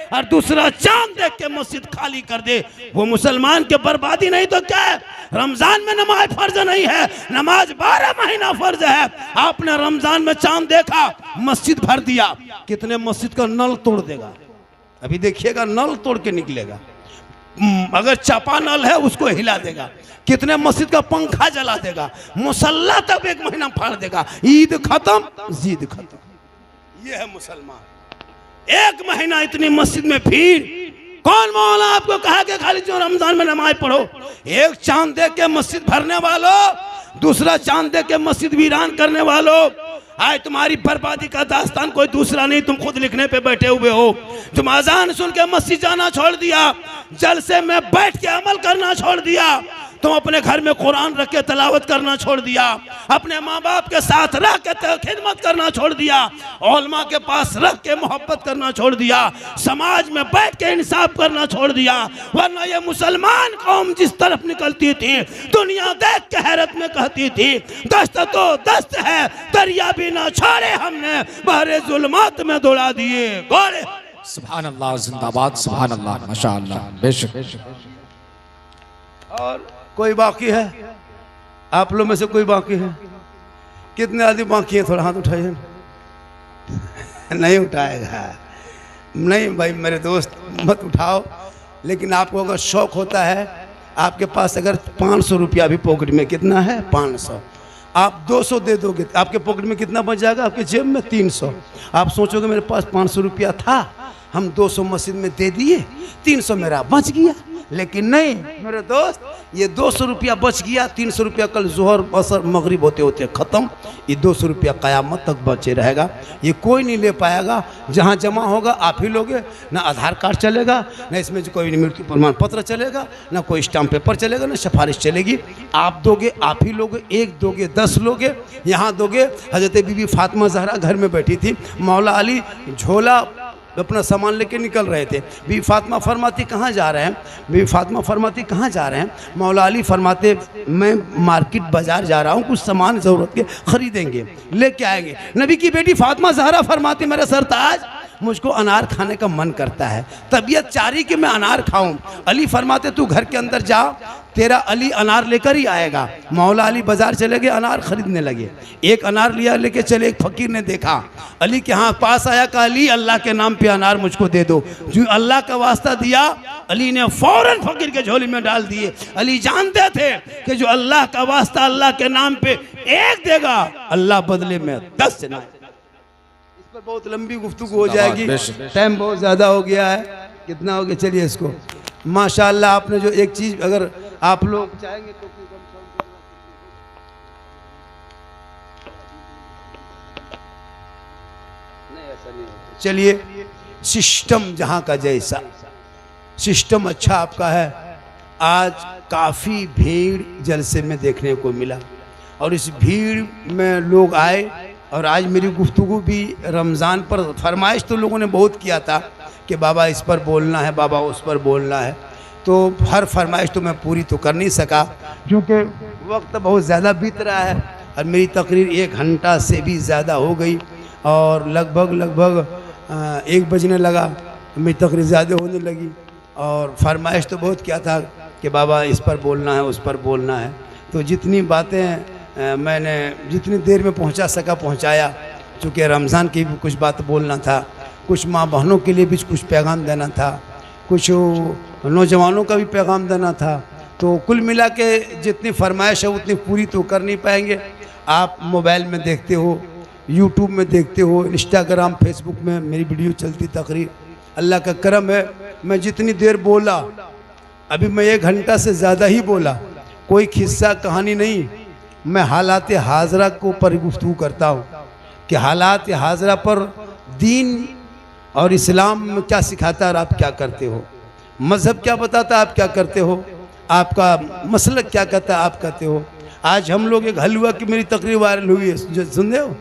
S1: और दूसरा चांद देख के मस्जिद खाली कर दे, वो मुसलमान के बर्बादी नहीं तो क्या है? रमजान में नमाज फर्ज नहीं है, नमाज 12 महीना फर्ज है। आपने रमजान में चांद देखा, मस्जिद भर दिया, कितने मस्जिद का नल तोड़ देगा? अभी देखिएगा, नल तोड़ के निकलेगा। अगर चापा नल है उसको हिला देगा। कितने मस्जिद का पंखा जला देगा, मुसल्ला तक 1 महीना फाड़ देगा। ईद खत्म, जीद खत्म। ये है मुसलमान। 1 महीना इतनी मस्जिद में भीड़। कौन मौला आपको कहा कि खाली जो रमजान में नमाज पढ़ो? एक चांद देख के मस्जिद भरने वालों, दूसरा चांद देख के मस्जिद वीरान करने वालों, आज तुम्हारी बर्बादी का दास्तान कोई दूसरा नहीं, तुम खुद लिखने पे बैठे हुए हो। तुम अजान सुन के मस्जिद जाना छोड़ दिया, जलसे में बैठ के अमल करना छोड़ दिया, तुम अपने घर में कुरान रख के तलावत करना छोड़ दिया, अपने माँ बाप के साथ रह के खिदमत करना छोड़ दिया, उलमा के पास रख के मोहब्बत करना छोड़ दिया, समाज में बैठ के इंसाफ करना छोड़ दिया। वरना ये मुसलमान कौम जिस तरफ निकलती थी, दुनिया देख के हैरत में कहती थी, दस्त तो दस्त है, दरिया भी ना छोड़े हमने, बहरे जुल्मात में दौड़ा दिए घोड़े।
S2: सुभान अल्लाह, जिंदाबाद, सुभान अल्लाह, माशाअल्लाह, बेशक।
S1: और कोई बाकी है? आप लोग में से कोई बाकी है? कितने आदमी बाकी हैं? थोड़ा हाथ उठाइए। नहीं उठाएगा, नहीं भाई मेरे दोस्त, मत उठाओ। लेकिन आपको अगर शौक होता है, आपके पास अगर 500 रुपया भी पॉकेट में, कितना है? 500। आप 200 दे दोगे, आपके पॉकेट में कितना बच जाएगा? आपके जेब में 300। आप सोचोगे मेरे पास 500 रुपया था, हम 200 मस्जिद में दे दिए, 300 मेरा बच गया। लेकिन नहीं मेरे दोस्त, ये 200 रुपया बच गया, 300 रुपया कल जोहर असर मगरिब होते होते ख़त्म। ये 200 रुपया क़यामत तक बचे रहेगा, ये कोई नहीं ले पाएगा। जहाँ जमा होगा आप ही लोगे, ना आधार कार्ड चलेगा, ना इसमें कोई मृत्यु प्रमाण पत्र चलेगा, ना कोई स्टाम्प पेपर चलेगा, ना सिफारिश चलेगी। आप दोगे, आप ही लोगे, 1 दोगे 10 लोगे। यहाँ दोगे, हज़रत बीबी फातिमा ज़हरा घर में बैठी थी, मौला अली झोला अपना सामान लेके निकल रहे थे। बीबी फातिमा फरमाती कहाँ जा रहे हैं? बीबी फातिमा फरमाती कहाँ जा रहे हैं? मौला अली फरमाते मैं मार्केट बाजार जा रहा हूँ, कुछ सामान ज़रूरत के ख़रीदेंगे, लेके आएंगे। नबी की बेटी फातिमा ज़हरा फरमाती मेरे सरताज मुझको अनार खाने का मन करता है, तबीयत चाह रही कि मैं अनार खाऊं। अली फरमाते तू घर के अंदर जा, तेरा अली अनार लेकर ही आएगा। मौला अली बाजार चले गए, अनार खरीदने लगे। एक अनार लिया लेके चले, एक फ़कीर ने देखा, अली के यहाँ पास आया, कहा अली अल्लाह के नाम पे अनार मुझको दे दो। जो अल्लाह का वास्ता दिया, अली ने फ़ौरन फ़कीर के झोली में डाल दिए। अली जानते थे कि जो अल्लाह का वास्ता अल्लाह के नाम पे 1 देगा, अल्लाह बदले में 10 देना। इस पर बहुत लंबी गुफ्तगू हो जाएगी, टाइम बहुत ज़्यादा हो गया है। कितना हो गया? चलिए इसको माशाअल्लाह आपने जो एक चीज़ अगर आप लोग चाहेंगे तो नहीं, ऐसा नहीं। चलिए, सिस्टम जहाँ का जैसा, सिस्टम अच्छा आपका है। आज काफ़ी भीड़ जलसे में देखने को मिला और इस भीड़ में लोग आए। और आज मेरी गुफ्तगू भी रमज़ान पर, फरमाइश तो लोगों ने बहुत किया था कि बाबा इस पर बोलना है, बाबा उस पर बोलना है, तो हर फरमाइश तो मैं पूरी तो कर नहीं सका क्योंकि वक्त बहुत ज़्यादा बीत रहा है और मेरी तकरीर 1 घंटा से भी ज़्यादा हो गई और लगभग 1 बजने लगा, मेरी तकरीर ज़्यादा होने लगी। और फरमाइश तो बहुत किया था कि बाबा इस पर बोलना है, उस पर बोलना है। तो जितनी बातें मैंने जितनी देर में पहुंचा सका पहुंचाया। चूँकि रमज़ान की भी कुछ बात बोलना था, कुछ माँ बहनों के लिए भी कुछ पैगाम देना था, कुछ नौजवानों का भी पैगाम देना था। तो कुल मिला के जितनी फरमाइश है उतनी पूरी तो कर नहीं पाएंगे। आप मोबाइल में देखते हो यूट्यूब में देखते हो, इंस्टाग्राम फेसबुक में मेरी वीडियो चलती तकरीर। अल्लाह का करम है, मैं जितनी देर बोला अभी मैं 1 घंटा से ज़्यादा ही बोला, कोई खिस्सा कहानी नहीं। मैं हालात हाजरा को पर गुफ्तगू करता हूँ कि हालात हाजरा पर दीन और इस्लाम में क्या सिखाता है और आप क्या करते हो, मज़हब क्या बताता है आप क्या करते हो, आपका मसलक क्या कहता है आप कहते हो। आज हम लोग एक हलवा की मेरी तकरीर वायरल हुई है, जो सुन रहे हो।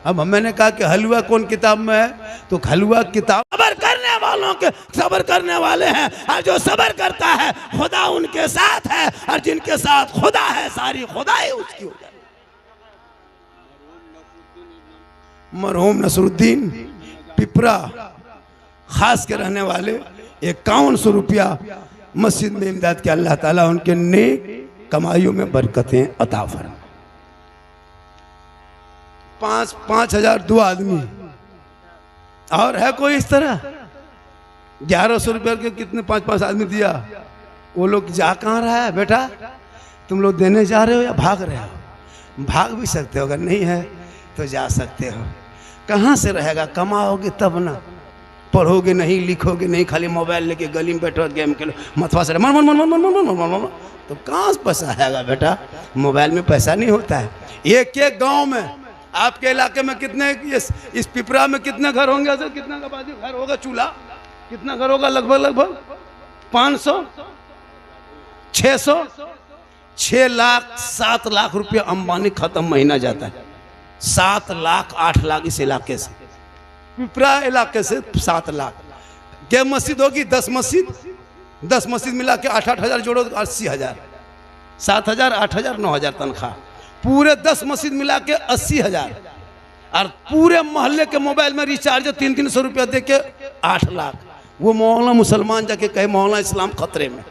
S1: अब मैंने कहा कि हलवा कौन किताब में है, तो हलवा किताब सबर करने वालों के सबर करने वाले हैं, और जो सबर करता है खुदा उनके साथ है, और जिनके साथ खुदा है सारी खुदाई उसकी हो जाए। मरहूम नसरुद्दीन पिपरा खास के रहने वाले 5100 रुपया मस्जिद में इमदाद के अल्लाह ताला उनके नेक कमाइयों में बरकतें अता फरमाए। 5,000 2 आदमी, और है कोई इस तरह 1100 रुपये के कितने 5-5 आदमी दिया। वो लोग जा कहाँ रहा है बेटा, तुम लोग देने जा रहे हो या भाग रहे हो? भाग भी सकते हो, अगर नहीं है तो जा सकते हो। कहाँ से रहेगा, कमाओगे तब ना, पढ़ोगे नहीं, लिखोगे नहीं, खाली मोबाइल लेके गली में बैठो गेम खेलो, मथवा से मन मन मन मन मन मन मन मन, तो कहाँ से पैसा आएगा बेटा? मोबाइल में पैसा नहीं होता है। एक एक गांव में, आपके इलाके में कितने, इस पिपरा में कितने घर होंगे सर, कितना घर होगा, चूल्हा कितना घर होगा? लगभग 500 600 6 लाख 7 लाख रुपया अंबानी खत्म महीना जाता है। 7 लाख 8 लाख इस इलाके से, पिपरा इलाके से 7 लाख। क्या मस्जिद होगी? 10 मस्जिद मिला के 8-8 हज़ार जोड़ो, 80,000, 7,000 8,000 9,000 तनख्वाह। पूरे 10 मस्जिद मिला के 80,000, और पूरे मोहल्ले के मोबाइल में रिचार्ज 300-300 रुपया दे के 8 लाख। वो मौलाना मुसलमान जाके कहे मौलाना इस्लाम खतरे में,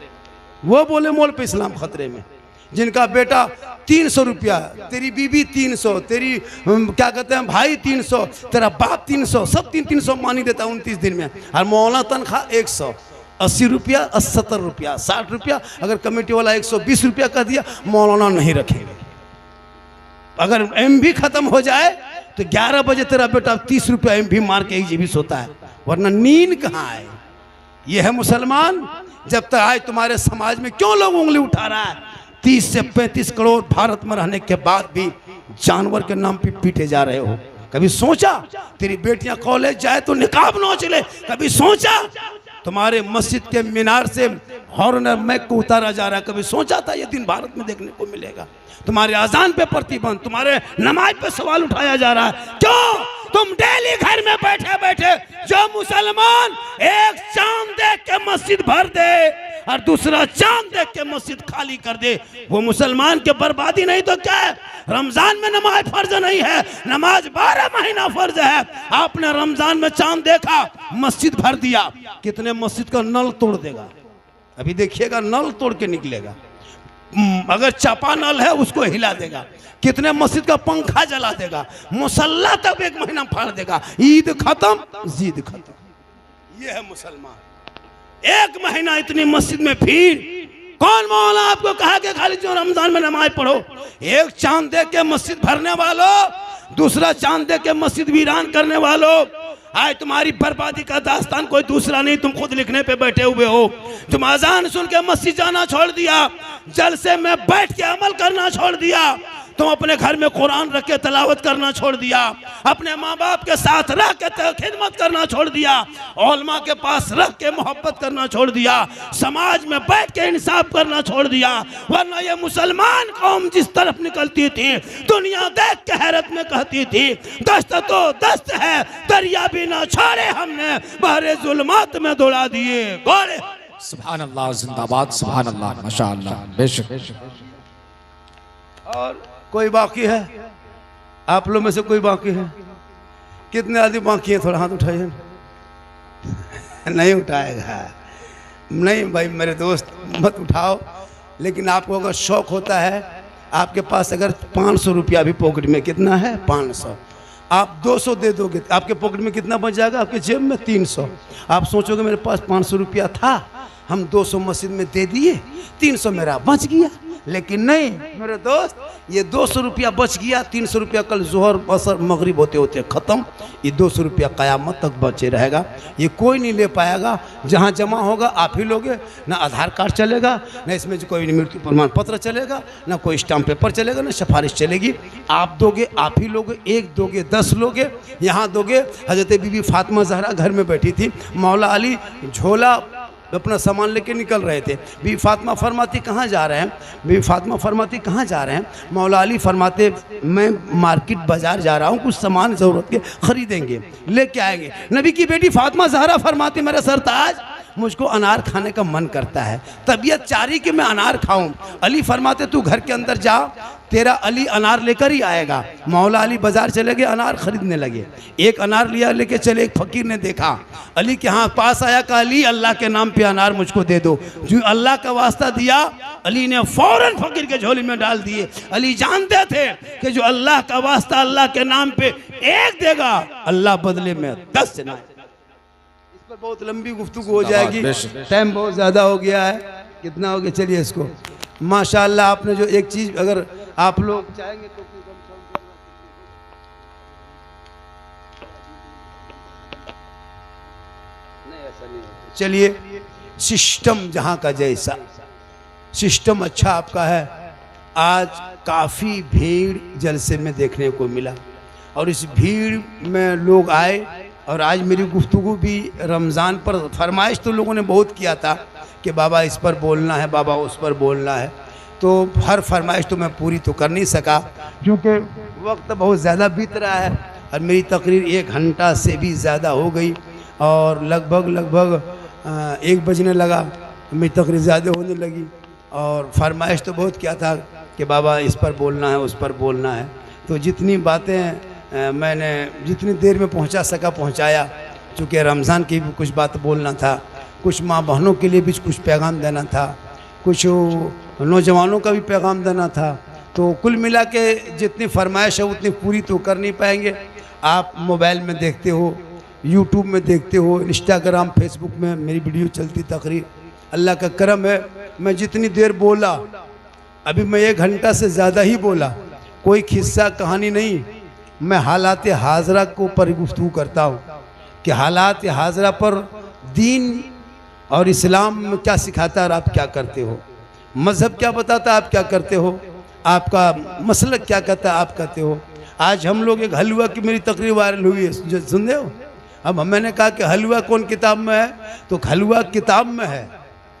S1: वो बोले मौल पे इस्लाम खतरे में। जिनका बेटा 300 रुपया, तेरी बीबी 300, तेरी क्या कहते हैं भाई 300, तेरा बाप 300, सब 300 मानी देता 29 दिन में। और मौलाना तनख्वाह 180 रुपया, 70 रुपया, 60 रुपया। अगर कमेटी वाला 120 रुपया कर दिया, मौलाना नहीं रखेंगे। अगर एमबी खत्म हो जाए तो 11 बजे तेरा बेटा 30 रुपया एमबी मार के ही सोता है, वरना नींद कहाँ आए। ये है मुसलमान। जब तक आज तुम्हारे समाज में क्यों लोग उंगली उठा रहा है? 30 से 35 करोड़ भारत में रहने के बाद भी जानवर के नाम पे पीटे जा रहे हो। कभी सोचा तेरी बेटियां कॉलेज जाए तो निकाब नोच ले? कभी सोचा तुम्हारे मस्जिद के मीनार से हॉर्नर मैक को उतारा जा रहा है? कभी सोचा था ये दिन भारत में देखने को मिलेगा? तुम्हारे अजान पे प्रतिबंध, तुम्हारे नमाज पे सवाल उठाया जा रहा है। क्यों? तुम डेली घर में बैठे बैठे, जो मुसलमान एक चांद देख के मस्जिद भर दे और दूसरा चांद देख के मस्जिद खाली कर दे, वो मुसलमान के बर्बादी नहीं तो क्या है? रमजान में नमाज फर्ज नहीं है, नमाज 12 महीना फर्ज है। आपने रमजान में चांद देखा, मस्जिद भर दिया, कितने मस्जिद का नल तोड़ देगा? अभी देखिएगा, नल तोड़ के निकलेगा। अगर चापा नल है उसको हिला देगा, कितने मस्जिद का पंखा जला देगा, मुसल्ला तक 1 महीना फाड़ देगा। ईद खत्म, जीद खत्म। ये है मुसलमान। 1 महीना इतनी मस्जिद में भीड़। कौन मौला आपको कहा कि खाली जो रमजान में नमाज पढ़ो? एक चांद देख के मस्जिद भरने वालों, दूसरा चांद देख के मस्जिद वीरान करने वालों, आज तुम्हारी बर्बादी का दास्तान कोई दूसरा नहीं, तुम खुद लिखने पे बैठे हुए हो। तुम अजान सुन के मस्जिद जाना छोड़ दिया, जलसे में बैठ के अमल करना छोड़ दिया, तुम अपने घर में कुरान रख के तलावत करना छोड़ दिया, अपने माँ बाप के साथ रह के खिदमत करना छोड़ दिया, उलमा के पास रख के मोहब्बत करना छोड़ दिया, समाज में बैठ के इंसाफ करना छोड़ दिया। वरना ये मुसलमान कौम जिस तरफ निकलती थी, दुनिया देख के हैरत में कहती थी, दस्त तो दस्त है, दरिया भी ना छोड़े हमने, बहरे जुल्मात में दौड़ा दिए घोड़े।
S2: सुभान अल्लाह, जिंदाबाद, सुभान अल्लाह, माशाअल्लाह, बेशक।
S1: और कोई बाकी है? आप लोग में से कोई बाकी है? कितने आदमी बाकी हैं? थोड़ा हाथ उठाइए। नहीं उठाएगा, नहीं भाई मेरे दोस्त मत उठाओ। लेकिन आपको अगर शौक होता है, आपके पास अगर 500 रुपया भी पॉकेट में, कितना है 500, आप 200 दे दोगे, आपके पॉकेट में कितना बच जाएगा? आपके जेब में 300। आप सोचोगे मेरे पास 500 रुपया था, हम 200 मस्जिद में दे दिए, 300 मेरा बच गया, लेकिन नहीं मेरे दोस्त, ये 200 रुपया बच गया, 300 रुपया कल जोहर असर मगरिब होते होते ख़त्म। ये 200 रुपया क़यामत तक बचे रहेगा, ये कोई नहीं ले पाएगा। जहाँ जमा होगा आप ही लोगे, ना आधार कार्ड चलेगा, ना इसमें जो कोई मृत्यु प्रमाण पत्र चलेगा, ना कोई स्टाम्प पेपर चलेगा, ना सिफारिश चलेगी। आप दोगे, आप ही लोगे, 1 दोगे 10 लोगे। यहाँ दोगे, हज़रत बीबी फातिमा ज़हरा घर में बैठी थी, मौला अली झोला अपना सामान लेके निकल रहे थे। बीबी फातिमा फरमाती कहाँ जा रहे हैं? बीबी फातिमा फरमाती कहाँ जा रहे हैं? मौला अली फरमाते मैं मार्केट बाज़ार जा रहा हूँ, कुछ सामान ज़रूरत के ख़रीदेंगे, लेके आएंगे। नबी की बेटी फातिमा ज़हरा फरमाती मेरे सरताज मुझको अनार खाने का मन करता है, तबीयत चाह रही कि मैं अनार खाऊं। अली फरमाते तू घर के अंदर जा, तेरा अली अनार लेकर ही आएगा। मौला अली बाजार चले गए, अनार खरीदने लगे। एक अनार लिया लेके चले, एक फ़कीर ने देखा, अली के यहाँ पास आया, कहा अली अल्लाह के नाम पे अनार मुझको दे दो। जो अल्लाह का वास्ता दिया, अली ने फ़ौरन फ़कीर के झोली में डाल दिए। अली जानते थे कि जो अल्लाह का वास्ता अल्लाह के नाम पे 1 देगा, अल्लाह बदले में 10 देना। बहुत लंबी गुफ्तगू हो जाएगी, टाइम बहुत ज़्यादा हो गया है। कितना हो गया? चलिए इसको माशाअल्लाह आपने जो एक चीज़ अगर आप लोग चाहेंगे तो नहीं, ऐसा नहीं होता। चलिए, सिस्टम जहाँ का जैसा सिस्टम अच्छा आपका है। आज काफ़ी भीड़ जलसे में देखने को मिला और इस भीड़ में लोग आए और आज मेरी गुफ्तगू भी रमज़ान पर फरमाइश तो लोगों ने बहुत किया था कि बाबा इस पर बोलना है, बाबा उस पर बोलना है। तो हर फरमाइश तो मैं पूरी तो कर नहीं सका क्योंकि वक्त बहुत ज़्यादा बीत रहा है और मेरी तकरीर 1 घंटा से भी ज़्यादा हो गई और लगभग 1 बजने लगा, मेरी तकरीर ज़्यादा होने लगी और फरमाइश तो बहुत किया था कि बाबा इस पर बोलना है, उस पर बोलना है। तो जितनी बातें मैंने जितनी देर में पहुंचा सका पहुंचाया। चूँकि रमज़ान की भी कुछ बात बोलना था, कुछ माँ बहनों के लिए भी कुछ पैगाम देना था, कुछ नौजवानों का भी पैगाम देना था। तो कुल मिला के जितनी फरमाइश है उतनी पूरी तो कर नहीं पाएंगे। आप मोबाइल में देखते हो, यूट्यूब में देखते हो, इंस्टाग्राम फेसबुक में मेरी वीडियो चलती तकरीर। अल्लाह का करम है, मैं जितनी देर बोला अभी मैं 1 घंटा से ज़्यादा ही बोला। कोई किस्सा कहानी नहीं, मैं हालात हाजरा को पर गुफ्तगू करता हूँ कि हालात हाजरा पर दीन और इस्लाम में क्या सिखाता है और आप क्या करते हो, मज़हब क्या बताता है आप क्या करते हो, आपका मसलक क्या कहता है आप करते हो। आज हम लोग एक हलवा की मेरी तकरीर वायरल हुई है, जो सुन रहे हो। अब मैंने कहा कि हलवा कौन किताब में है, तो हलवा किताब में है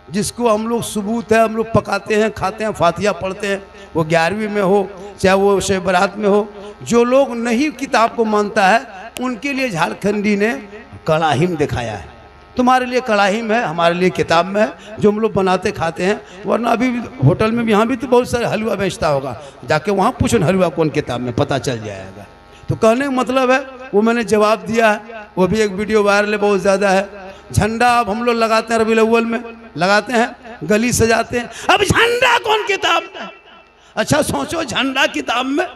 S1: जिसको हम लोग सबूत है, हम लोग पकाते हैं, खाते हैं, फातिहा पढ़ते हैं, वो 11वीं में हो चाहे वो शब बारात में हो। जो लोग नहीं किताब को मानता है उनके लिए झारखंडी ने कड़ाहिम दिखाया है। तुम्हारे लिए कड़ाहिम है, हमारे लिए किताब में है, जो हम लोग बनाते खाते हैं। वरना अभी होटल में भी यहाँ भी तो बहुत सारे हलवा बेचता होगा, जाके वहाँ पूछो हलवा कौन किताब में, पता चल जाएगा। तो कहने का मतलब है वो मैंने जवाब दिया है, वो भी एक वीडियो वायरल है, बहुत ज़्यादा है। झंडा अब हम लोग लगाते हैं, रबीउल अव्वल में लगाते हैं, गली सजाते हैं। अब झंडा कौन किताब में? अच्छा सोचो, झंडा किताब में,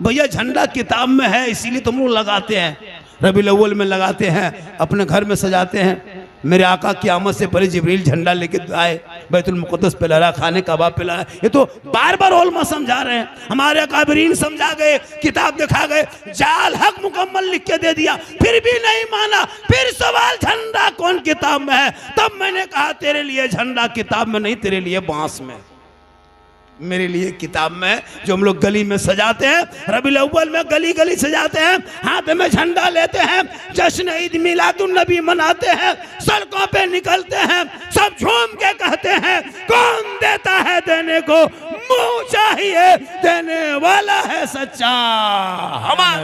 S1: भैया झंडा किताब में है इसीलिए तुम लोग लगाते हैं, रबीउल अव्वल में लगाते हैं, अपने घर में सजाते हैं। मेरे आका की आमद से पहले जिब्रील झंडा लेके आए, बैतुल मुक़द्दस पे लहरा, खाने कबाब पे लहरा। ये तो बार बार ओलमा समझा रहे हैं, हमारे अकाबरीन समझा गए, किताब दिखा गए, जाल हक मुकम्मल लिख के दे दिया, फिर भी नहीं माना। फिर सवाल झंडा कौन किताब में है? तब मैंने कहा तेरे लिए झंडा किताब में नहीं, तेरे लिए बांस में, मेरे लिए किताब में, जो हम लोग गली में सजाते हैं, रबीउल अव्वल में गली गली सजाते हैं, हाथ में झंडा लेते हैं, जश्न ईद मिलादुन नबी मनाते हैं, सड़कों पे निकलते हैं, सब झूम के कहते हैं कौन देता है देने को, मुंह चाहिए देने वाला है सच्चा हमारा।